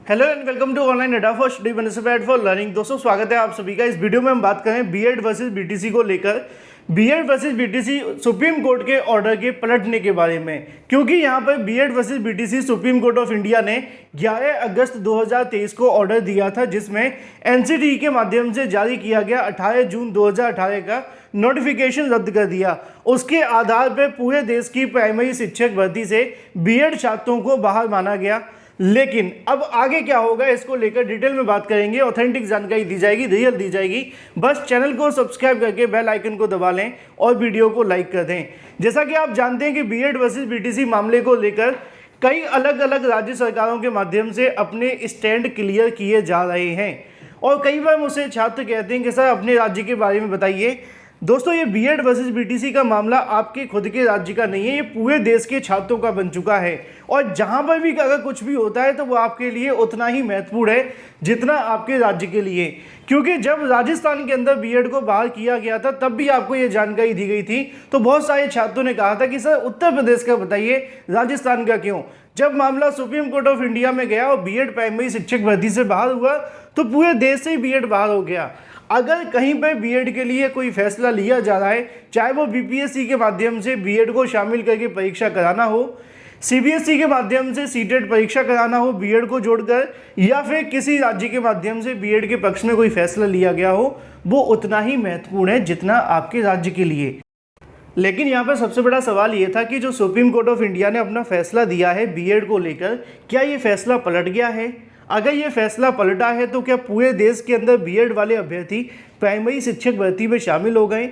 Hello and welcome to online Adda for study benefit for learning. दोस्तों स्वागत है आप सभी का। इस वीडियो में हम बात करें बीएड वर्सेस बीटीसी को लेकर। BEd versus BTC Supreme Court के ऑर्डर के पलटने के बारे में, क्योंकि यहाँ पर BEd versus BTC Supreme Court of India ने 11 अगस्त 2023 को ऑर्डर दिया था, जिसमें एनसीटी के माध्यम से जारी किया गया 18 जून 2018 का नोटिफिकेशन रद्द कर दिया। उसके आधार पर पूरे देश की प्राइमरी शिक्षक भर्ती से बीएड छात्रों को बाहर माना गया। लेकिन अब आगे क्या होगा, इसको लेकर डिटेल में बात करेंगे। ऑथेंटिक जानकारी दी जाएगी, रियल दी जाएगी। बस चैनल को सब्सक्राइब करके बेल आइकन को दबा लें और वीडियो को लाइक कर दें। जैसा कि आप जानते हैं कि बीएड वर्सेस बीटीसी मामले को लेकर कई अलग अलग राज्य सरकारों के माध्यम से अपने स्टैंड क्लियर किए जा रहे हैं, और कई बार मुझसे छात्र कहते हैं कि सर अपने राज्य के बारे में बताइए। दोस्तों, ये बीएड वर्सेस बीटीसी का मामला आपके खुद के राज्य का नहीं है, ये पूरे देश के छात्रों का बन चुका है। और जहां पर भी अगर कुछ भी होता है तो वो आपके लिए उतना ही महत्वपूर्ण है जितना आपके राज्य के लिए। क्योंकि जब राजस्थान के अंदर बीएड को बाहर किया गया था तब भी आपको ये जानकारी दी गई थी, तो बहुत सारे छात्रों ने कहा था कि सर उत्तर प्रदेश का बताइए, राजस्थान का क्यों। जब मामला सुप्रीम कोर्ट ऑफ इंडिया में गया और बीएड प्राइमरी शिक्षक भर्ती से बाहर हुआ तो पूरे देश से ही बीएड बाहर हो गया। अगर कहीं पर बीएड के लिए कोई फैसला लिया जा रहा है, चाहे वो बीपीएससी के माध्यम से बीएड को शामिल करके परीक्षा कराना हो, सीबीएसई के माध्यम से सीटेट परीक्षा कराना हो बीएड को जोड़कर, या फिर किसी राज्य के माध्यम से बीएड के पक्ष में कोई फैसला लिया गया हो, वो उतना ही महत्वपूर्ण है जितना आपके राज्य के लिए। लेकिन यहाँ पर सबसे बड़ा सवाल ये था कि जो सुप्रीम कोर्ट ऑफ इंडिया ने अपना फैसला दिया है बीएड को लेकर, क्या ये फैसला पलट गया है? अगर ये फैसला पलटा है तो क्या पूरे देश के अंदर बीएड वाले अभ्यर्थी प्राइमरी शिक्षक भर्ती में शामिल हो गए?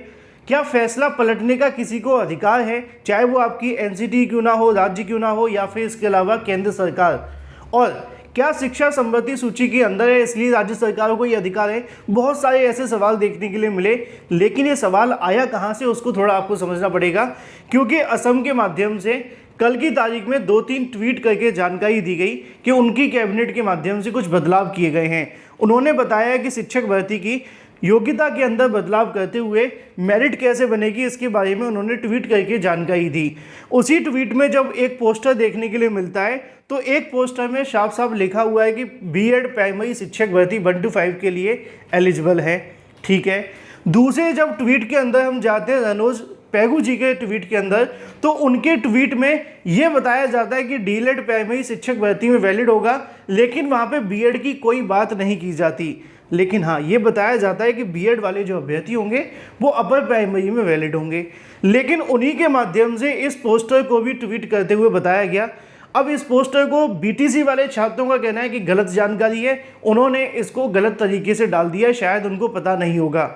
क्या फैसला पलटने का किसी को अधिकार है, चाहे वो आपकी एनसीटी क्यों ना हो, राज्य क्यों ना हो, या फिर इसके अलावा केंद्र सरकार? और क्या शिक्षा संबंधी सूची के अंदर है इसलिए राज्य सरकारों को ये अधिकार है? बहुत सारे ऐसे सवाल देखने के लिए मिले, लेकिन ये सवाल आया कहाँ से उसको थोड़ा आपको समझना पड़ेगा। क्योंकि असम के माध्यम से कल की तारीख में 2-3 ट्वीट करके जानकारी दी गई कि उनकी कैबिनेट के माध्यम से कुछ बदलाव किए गए हैं। उन्होंने बताया कि शिक्षक भर्ती की योग्यता के अंदर बदलाव करते हुए मेरिट कैसे बनेगी इसके बारे में उन्होंने ट्वीट करके जानकारी दी। उसी ट्वीट में जब एक पोस्टर देखने के लिए मिलता है तो एक पोस्टर में साफ साफ लिखा हुआ है कि बीएड प्राइमरी शिक्षक भर्ती 1 to 5 के लिए एलिजिबल है। ठीक है। दूसरे जब ट्वीट के अंदर हम जाते हैं रनोज पैगू जी के ट्वीट के अंदर, तो उनके ट्वीट में ये बताया जाता है कि डीएलएड प्राइमरी शिक्षक भर्ती में वैलिड होगा, लेकिन वहाँ पे बीएड की कोई बात नहीं की जाती। लेकिन हाँ, ये बताया जाता है कि बीएड वाले जो अभ्यर्थी होंगे वो अपर प्राइमरी में वैलिड होंगे। लेकिन उन्हीं के माध्यम से इस पोस्टर को भी ट्वीट करते हुए बताया गया। अब इस पोस्टर को बीटीसी वाले छात्रों का कहना है कि गलत जानकारी है, उन्होंने इसको गलत तरीके से डाल दिया, शायद उनको पता नहीं होगा।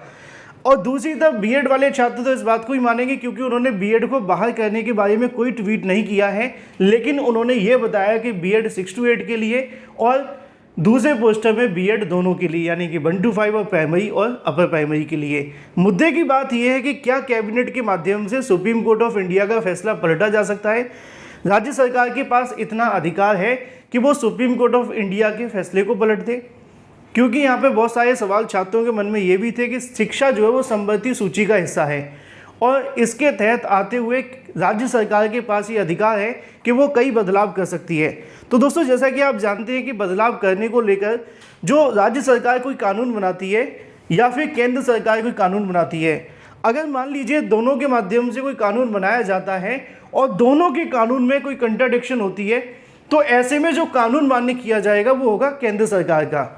और दूसरी तरफ बीएड वाले छात्र तो इस बात को ही मानेंगे क्योंकि उन्होंने बीएड को बाहर करने के बारे में कोई ट्वीट नहीं किया है, लेकिन उन्होंने ये बताया कि बीएड 6 to 8 के लिए और दूसरे पोस्टर में बीएड दोनों के लिए, यानी कि 1 to 5 और प्राइमरी और अपर प्राइमरी के लिए। मुद्दे की बात यह है कि क्या कैबिनेट के माध्यम से सुप्रीम कोर्ट ऑफ इंडिया का फैसला पलटा जा सकता है? राज्य सरकार के पास इतना अधिकार है कि वो सुप्रीम कोर्ट ऑफ इंडिया के फैसले को पलट दे? क्योंकि यहाँ पे बहुत सारे सवाल छात्रों के मन में ये भी थे कि शिक्षा जो है वो संबंधी सूची का हिस्सा है, और इसके तहत आते हुए राज्य सरकार के पास ये अधिकार है कि वो कई बदलाव कर सकती है। तो दोस्तों, जैसा कि आप जानते हैं कि बदलाव करने को लेकर जो राज्य सरकार कोई कानून बनाती है या फिर केंद्र सरकार कोई कानून बनाती है, अगर मान लीजिए दोनों के माध्यम से कोई कानून बनाया जाता है और दोनों के कानून में कोई कंट्राडिक्शन होती है, तो ऐसे में जो कानून मान्य किया जाएगा वो होगा केंद्र सरकार का।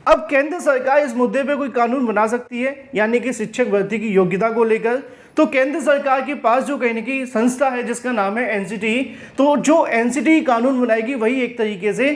अब केंद्र सरकार इस मुद्दे पे कोई कानून बना सकती है, यानी कि शिक्षक भर्ती की योग्यता को लेकर, तो केंद्र सरकार के पास जो कहने की संस्था है जिसका नाम है एनसीटी, तो जो एनसीटी कानून बनाएगी वही एक तरीके से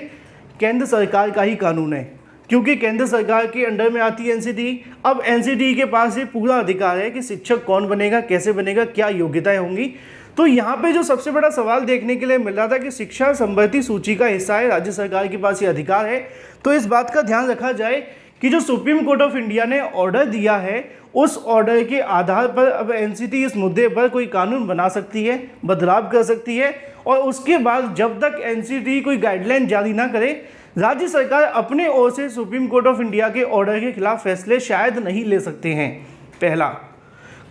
केंद्र सरकार का ही कानून है, क्योंकि केंद्र सरकार के अंडर में आती है एनसीटी। अब एनसीटी के पास ये पूरा अधिकार है कि शिक्षक कौन बनेगा, कैसे बनेगा, क्या योग्यताएं होंगी। तो यहाँ पे जो सबसे बड़ा सवाल देखने के लिए मिल रहा था कि शिक्षा संबंधी सूची का हिस्सा है, राज्य सरकार के पास ये अधिकार है, तो इस बात का ध्यान रखा जाए कि जो सुप्रीम कोर्ट ऑफ इंडिया ने ऑर्डर दिया है उस ऑर्डर के आधार पर अब एनसीटी इस मुद्दे पर कोई कानून बना सकती है, बदलाव कर सकती है, और उसके बाद जब तक एनसीटी कोई गाइडलाइन जारी ना करे, राज्य सरकार अपने ओर से सुप्रीम कोर्ट ऑफ इंडिया के ऑर्डर के खिलाफ फैसले शायद नहीं ले सकते हैं। पहला,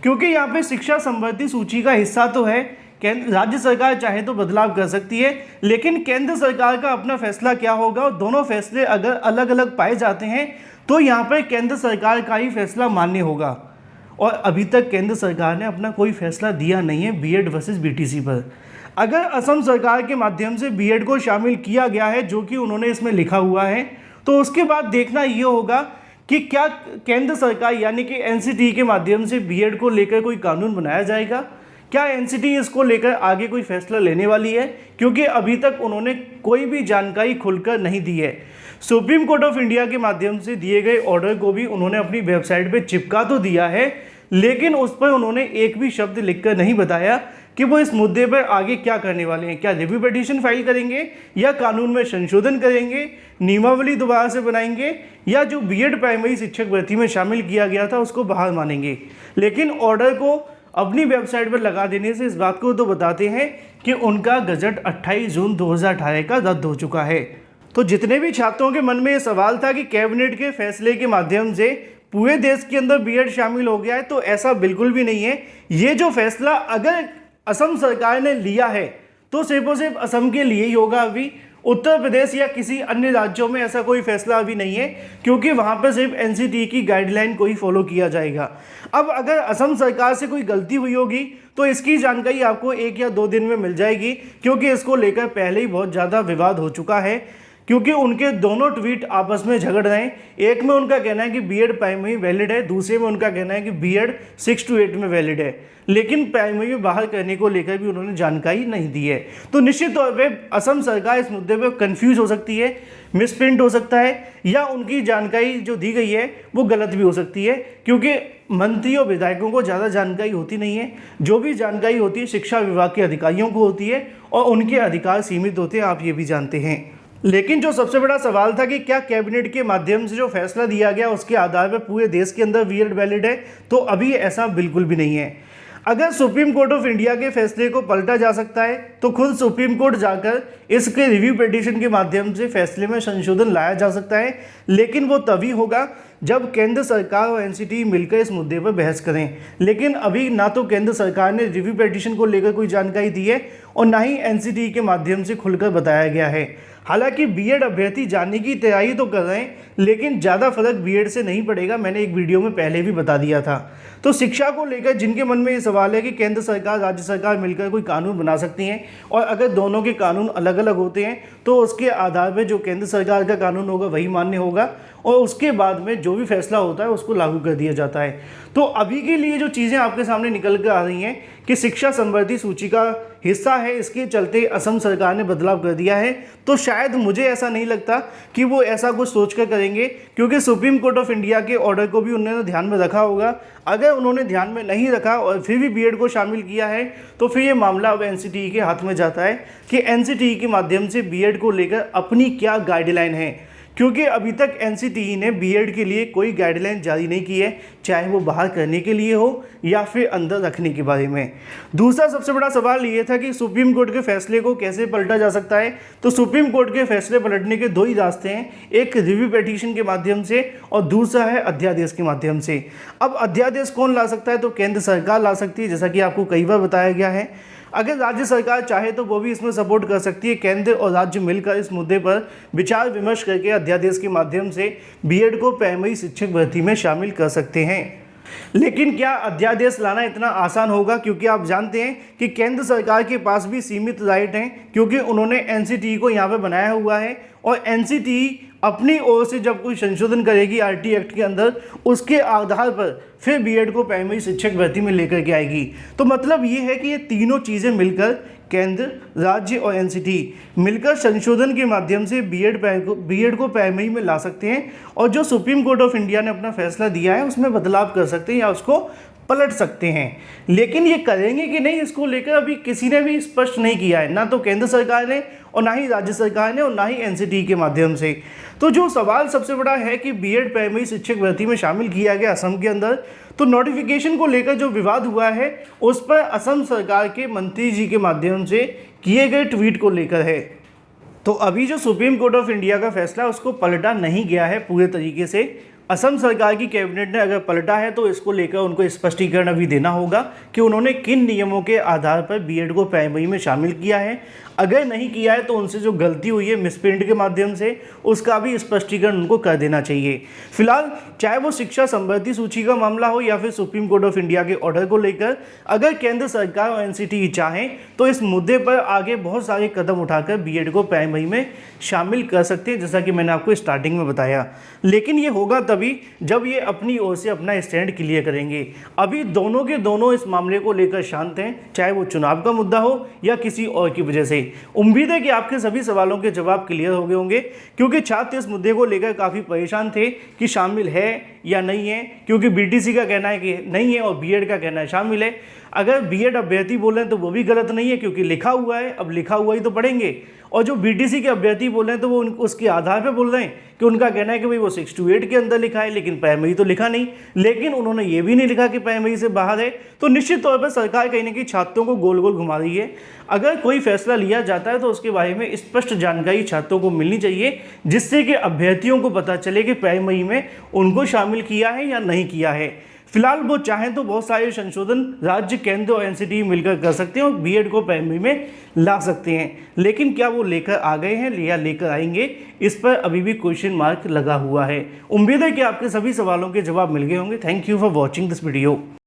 क्योंकि यहाँ पे शिक्षा संबंधी सूची का हिस्सा तो है राज्य सरकार चाहे तो बदलाव कर सकती है, लेकिन केंद्र सरकार का अपना फैसला क्या होगा, और दोनों फैसले अगर अलग अलग पाए जाते हैं तो यहाँ पर केंद्र सरकार का ही फैसला मान्य होगा। और अभी तक केंद्र सरकार ने अपना कोई फैसला दिया नहीं है बीएड वर्सेस बीटीसी पर। अगर असम सरकार के माध्यम से बीएड को शामिल किया गया है, जो कि उन्होंने इसमें लिखा हुआ है, तो उसके बाद देखना ये होगा कि क्या केंद्र सरकार यानी कि एनसीटी के माध्यम से बीएड को लेकर कोई कानून बनाया जाएगा। क्या एनसीटी इसको लेकर आगे कोई फैसला लेने वाली है, क्योंकि अभी तक उन्होंने कोई भी जानकारी खुलकर नहीं दी है। सुप्रीम कोर्ट ऑफ इंडिया के माध्यम से दिए गए ऑर्डर को भी उन्होंने अपनी वेबसाइट पे चिपका तो दिया है, लेकिन उस पर उन्होंने एक भी शब्द लिखकर नहीं बताया कि वो इस मुद्दे पर आगे क्या करने वाले हैं। क्या रिव्यू पिटीशन फाइल करेंगे, या कानून में संशोधन करेंगे, नियमावली दोबारा से बनाएंगे, या जो बीएड प्राइमरी शिक्षक भर्ती में शामिल किया गया था उसको बहाल मानेंगे। लेकिन ऑर्डर को अपनी वेबसाइट पर लगा देने से इस बात को तो बताते हैं कि उनका गजट 28 जून 2018 का रद्द हो चुका है। तो जितने भी छात्रों के मन में ये सवाल था कि कैबिनेट के फैसले के माध्यम से पूरे देश के अंदर बीएड शामिल हो गया है, तो ऐसा बिल्कुल भी नहीं है। ये जो फैसला अगर असम सरकार ने लिया है तो सिर्फ और सिर्फ असम के लिए ही होगा। अभी उत्तर प्रदेश या किसी अन्य राज्यों में ऐसा कोई फैसला अभी नहीं है, क्योंकि वहाँ पर सिर्फ एनसीटी की गाइडलाइन को ही फॉलो किया जाएगा। अब अगर असम सरकार से कोई गलती हुई होगी तो इसकी जानकारी आपको 1 या 2 दिन में मिल जाएगी, क्योंकि इसको लेकर पहले ही बहुत ज़्यादा विवाद हो चुका है, क्योंकि उनके दोनों ट्वीट आपस में झगड़ रहे हैं। एक में उनका कहना है कि बीएड प्राइमरी वैलिड है, दूसरे में उनका कहना है कि बीएड 6 to 8 में वैलिड है, लेकिन प्राइमरी में बाहर करने को लेकर भी उन्होंने जानकारी नहीं दी है। तो निश्चित तौर पे असम सरकार इस मुद्दे पे कंफ्यूज हो सकती है, मिसप्रिंट हो सकता है, या उनकी जानकारी जो दी गई है वो गलत भी हो सकती है, क्योंकि मंत्री और विधायकों को ज़्यादा जानकारी होती नहीं है। जो भी जानकारी होती है शिक्षा विभाग के अधिकारियों को होती है, और उनके अधिकार सीमित होते हैं, आप ये भी जानते हैं। लेकिन जो सबसे बड़ा सवाल था कि क्या कैबिनेट के माध्यम से जो फैसला दिया गया उसके आधार पर पूरे देश के अंदर बीएड वैलिड है, तो अभी ऐसा बिल्कुल भी नहीं है। अगर सुप्रीम कोर्ट ऑफ इंडिया के फैसले को पलटा जा सकता है तो खुद सुप्रीम कोर्ट जाकर इसके रिव्यू पिटीशन के माध्यम से फैसले में संशोधन लाया जा सकता है, लेकिन वो तभी होगा जब केंद्र सरकार और एनसीटी मिलकर इस मुद्दे पर बहस करें। लेकिन अभी ना तो केंद्र सरकार ने रिव्यू पिटीशन को लेकर कोई जानकारी दी है, और ना ही एनसीटी के माध्यम से खुलकर बताया गया है। हालांकि बीएड अभ्यर्थी जानने की तैयारी तो कर रहे हैं, लेकिन ज़्यादा फर्क बीएड से नहीं पड़ेगा, मैंने एक वीडियो में पहले भी बता दिया था। तो शिक्षा को लेकर जिनके मन में ये सवाल है कि केंद्र सरकार राज्य सरकार मिलकर कोई कानून बना सकती हैं, और अगर दोनों के कानून अलग अलग होते हैं तो उसके आधार पर जो केंद्र सरकार का कानून होगा वही मान्य होगा, और उसके बाद में जो भी फैसला होता है उसको लागू कर दिया जाता है। तो अभी के लिए जो चीज़ें आपके सामने निकल कर आ रही हैं कि शिक्षा समवर्ती सूची का हिस्सा है, इसके चलते असम सरकार ने बदलाव कर दिया है, तो शायद मुझे ऐसा नहीं लगता कि वो ऐसा कुछ सोचकर करेंगे, क्योंकि सुप्रीम कोर्ट ऑफ इंडिया के ऑर्डर को भी उन्होंने ध्यान में रखा होगा। अगर उन्होंने ध्यान में नहीं रखा और फिर भी बीएड को शामिल किया है, तो फिर ये मामला अब एनसीटी के हाथ में जाता है कि एनसीटी के माध्यम से बीएड को लेकर अपनी क्या गाइडलाइन है, क्योंकि अभी तक एनसीटी ने बीएड के लिए कोई गाइडलाइन जारी नहीं की है, चाहे वो बाहर करने के लिए हो या फिर अंदर रखने के बारे में। दूसरा सबसे बड़ा सवाल ये था कि सुप्रीम कोर्ट के फैसले को कैसे पलटा जा सकता है। तो सुप्रीम कोर्ट के फैसले पलटने के 2 ही रास्ते हैं, एक रिव्यू पिटीशन के माध्यम से और दूसरा है अध्यादेश के माध्यम से। अब अध्यादेश कौन ला सकता है, तो केंद्र सरकार ला सकती है, जैसा कि आपको कई बार बताया गया है। अगर राज्य सरकार चाहे तो वो भी इसमें सपोर्ट कर सकती है। केंद्र और राज्य मिलकर इस मुद्दे पर विचार विमर्श करके अध्यादेश के माध्यम से बीएड को प्राइमरी शिक्षक भर्ती में शामिल कर सकते हैं। लेकिन क्या अध्यादेश लाना इतना आसान होगा, क्योंकि आप जानते हैं कि केंद्र सरकार के पास भी सीमित राइट हैं, क्योंकि उन्होंने एनसीटी को यहाँ पर बनाया हुआ है, और एनसीटी अपनी ओर से जब कोई संशोधन करेगी आरटी एक्ट के अंदर, उसके आधार पर फिर बीएड को प्राइमरी शिक्षक भर्ती में लेकर के आएगी। तो मतलब ये है कि ये तीनों चीज़ें मिलकर, केंद्र, राज्य और एनसीटी मिलकर संशोधन के माध्यम से बीएड को प्राइमरी में ला सकते हैं, और जो सुप्रीम कोर्ट ऑफ इंडिया ने अपना फैसला दिया है उसमें बदलाव कर सकते हैं या उसको पलट सकते हैं। लेकिन ये करेंगे कि नहीं, इसको लेकर अभी किसी ने भी स्पष्ट नहीं किया है, ना तो केंद्र सरकार ने और ना ही राज्य सरकार ने और ना ही एनसीटी के माध्यम से। तो जो सवाल सबसे बड़ा है कि बीएड प्राइमरी शिक्षक भर्ती में शामिल किया गया असम के अंदर, तो नोटिफिकेशन को लेकर जो विवाद हुआ है उस पर असम सरकार के मंत्री जी के माध्यम से किए गए ट्वीट को लेकर है। तो अभी जो सुप्रीम कोर्ट ऑफ इंडिया का फैसला उसको पलटा नहीं गया है पूरे तरीके से। असम सरकार की कैबिनेट ने अगर पलटा है तो इसको लेकर उनको स्पष्टीकरण अभी देना होगा कि उन्होंने किन नियमों के आधार पर बीएड को प्राइमरी में शामिल किया है। अगर नहीं किया है तो उनसे जो गलती हुई है मिसप्रिंट के माध्यम से, उसका भी स्पष्टीकरण उनको कर देना चाहिए। फिलहाल चाहे वो शिक्षा संबंधी सूची का मामला हो या फिर सुप्रीम कोर्ट ऑफ इंडिया के ऑर्डर को लेकर, अगर केंद्र सरकार और एनसीटी चाहें तो इस मुद्दे पर आगे बहुत सारे कदम उठाकर बीएड को प्राइमरी में शामिल कर सकते हैं, जैसा कि मैंने आपको स्टार्टिंग में बताया। लेकिन ये होगा तभी जब ये अपनी ओर से अपना स्टैंड क्लियर करेंगे। अभी दोनों के दोनों इस मामले को लेकर शांत हैं, चाहे वो चुनाव का मुद्दा हो या किसी और की वजह से। उम्मीद है कि आपके सभी सवालों के जवाब क्लियर हो गए होंगे, क्योंकि छात्र इस मुद्दे को लेकर काफ़ी परेशान थे कि शामिल है या नहीं है, क्योंकि बीटीसी का कहना है कि नहीं है और बीएड का कहना है शामिल है। अगर बीएड अभ्यर्थी बोल रहे हैं तो वो भी गलत नहीं है, क्योंकि लिखा हुआ है, अब लिखा हुआ ही तो पढ़ेंगे। और जो बीटीसी के अभ्यर्थी बोल रहे हैं तो वो उसके आधार पर बोल रहे हैं कि उनका कहना है कि भाई वो 6 to 8 के अंदर लिखा है, लेकिन प्राइमरी तो लिखा नहीं। लेकिन उन्होंने ये भी नहीं लिखा कि प्राइमरी से बाहर है। तो निश्चित तौर पर सरकार कहीं ना कहीं छात्रों को गोल गोल घुमा रही है। अगर कोई फैसला लिया जाता है तो उसके बारे में स्पष्ट जानकारी छात्रों को मिलनी चाहिए, जिससे कि अभ्यर्थियों को पता चले कि प्राइमरी में उनको शामिल किया है या नहीं किया है। फिलहाल वो चाहें तो बहुत सारे संशोधन राज्य, केंद्र और एनसीटी मिलकर कर सकते हैं और बीएड को प्राइमरी में ला सकते हैं। लेकिन क्या वो लेकर आ गए हैं या लेकर आएंगे, इस पर अभी भी क्वेश्चन मार्क लगा हुआ है। उम्मीद है कि आपके सभी सवालों के जवाब मिल गए होंगे। Thank you for watching this video.